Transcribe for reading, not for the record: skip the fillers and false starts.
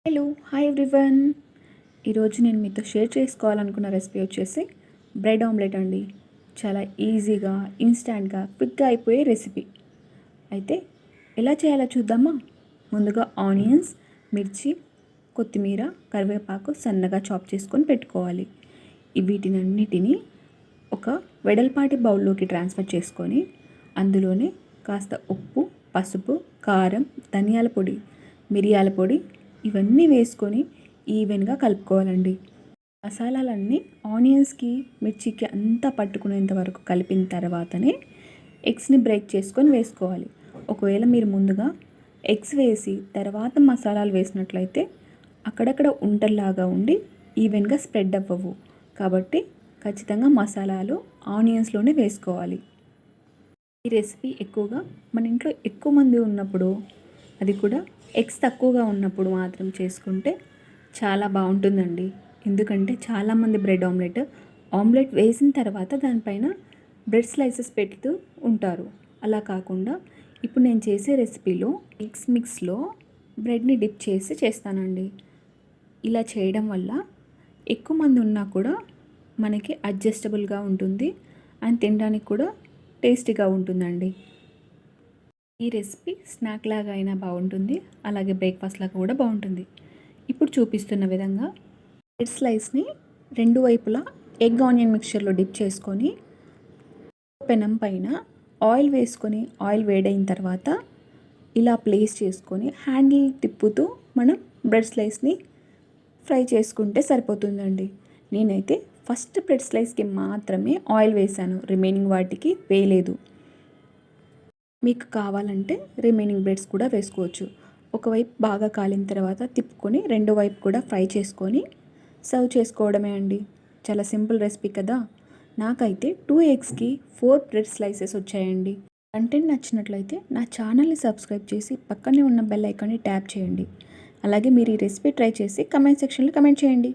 Hello hi everyone. ఈరోజు నేను మీతో షేర్ చేసుకోవాలనుకున్న రెసిపీ వచ్చేసి బ్రెడ్ ఆమ్లెట్ అండి. చాలా ఈజీగా ఇన్స్టాంట్గా క్విక్గా అయిపోయే రెసిపీ. అయితే ఎలా చేయాలో చూద్దామా? ముందుగా ఆనియన్స్, మిర్చి, కొత్తిమీర, కరివేపాకు సన్నగా చాప్ చేసుకొని పెట్టుకోవాలి. వీటినన్నిటినీ ఒక వెడల్పాటి బౌల్లోకి ట్రాన్స్ఫర్ చేసుకొని అందులోనే కాస్త ఉప్పు, పసుపు, కారం, ధనియాల పొడి, మిరియాల పొడి ఇవన్నీ వేసుకొని ఈవెన్గా కలుపుకోవాలండి. మసాలాలన్నీ ఆనియన్స్కి, మిర్చికి అంతా పట్టుకునేంత వరకు కలిపిన తర్వాతనే ఎగ్స్ని బ్రేక్ చేసుకొని వేసుకోవాలి. ఒకవేళ మీరు ముందుగా ఎగ్స్ వేసి తర్వాత మసాలాలు వేసినట్లయితే అక్కడక్కడ ఉంటల్లాగా ఉండి ఈవెన్గా స్ప్రెడ్ అవ్వవు. కాబట్టి ఖచ్చితంగా మసాలాలు ఆనియన్స్లోనే వేసుకోవాలి. ఈ రెసిపీ ఎక్కువగా మన ఇంట్లో ఎక్కువ మంది ఉన్నప్పుడు, అది కూడా ఎగ్స్ తక్కువగా ఉన్నప్పుడు మాత్రం చేసుకుంటే చాలా బాగుంటుందండి. ఎందుకంటే చాలామంది బ్రెడ్ ఆమ్లెట్ వేసిన తర్వాత దానిపైన బ్రెడ్ స్లైసెస్ పెడుతూ ఉంటారు. అలా కాకుండా ఇప్పుడు నేను చేసే రెసిపీలో ఎగ్స్ మిక్స్లో బ్రెడ్ని డిప్ చేసి చేస్తానండి. ఇలా చేయడం వల్ల ఎక్కువ మంది ఉన్నా కూడా మనకి అడ్జస్టబుల్గా ఉంటుంది అండ్ తినడానికి కూడా టేస్టీగా ఉంటుందండి. ఈ రెసిపీ స్నాక్ లాగా అయినా బాగుంటుంది, అలాగే బ్రేక్ఫాస్ట్ లాగా కూడా బాగుంటుంది. ఇప్పుడు చూపిస్తున్న విధంగా బ్రెడ్ స్లైస్ని రెండు వైపులా ఎగ్ ఆనియన్ మిక్చర్లో డిప్ చేసుకొని పెనం పైన ఆయిల్ వేసుకొని ఆయిల్ వేడైన తర్వాత ఇలా ప్లేస్ చేసుకొని హ్యాండిల్ తిప్పుతూ మనం బ్రెడ్ స్లైస్ని ఫ్రై చేసుకుంటే సరిపోతుందండి. నేనైతే ఫస్ట్ బ్రెడ్ స్లైస్కి మాత్రమే ఆయిల్ వేసాను, రిమైనింగ్ వాటికి వేయలేదు. మీకు కావాలంటే రిమైనింగ్ బ్రెడ్స్ కూడా వేసుకోవచ్చు. ఒకవైపు బాగా కాలిన తర్వాత తిప్పుకొని రెండో వైపు కూడా ఫ్రై చేసుకొని సర్వ్ చేసుకోవడమే అండి. చాలా సింపుల్ రెసిపీ కదా. నాకైతే 2 ఎగ్స్కి 4 బ్రెడ్ స్లైసెస్ వచ్చాయండి. కంటెంట్ నచ్చినట్లయితే నా ఛానల్ని సబ్స్క్రైబ్ చేసి పక్కనే ఉన్న బెల్ ఐకాన్ని ట్యాప్ చేయండి. అలాగే మీరు ఈ రెసిపీ ట్రై చేసి కమెంట్ సెక్షన్లో కమెంట్ చేయండి.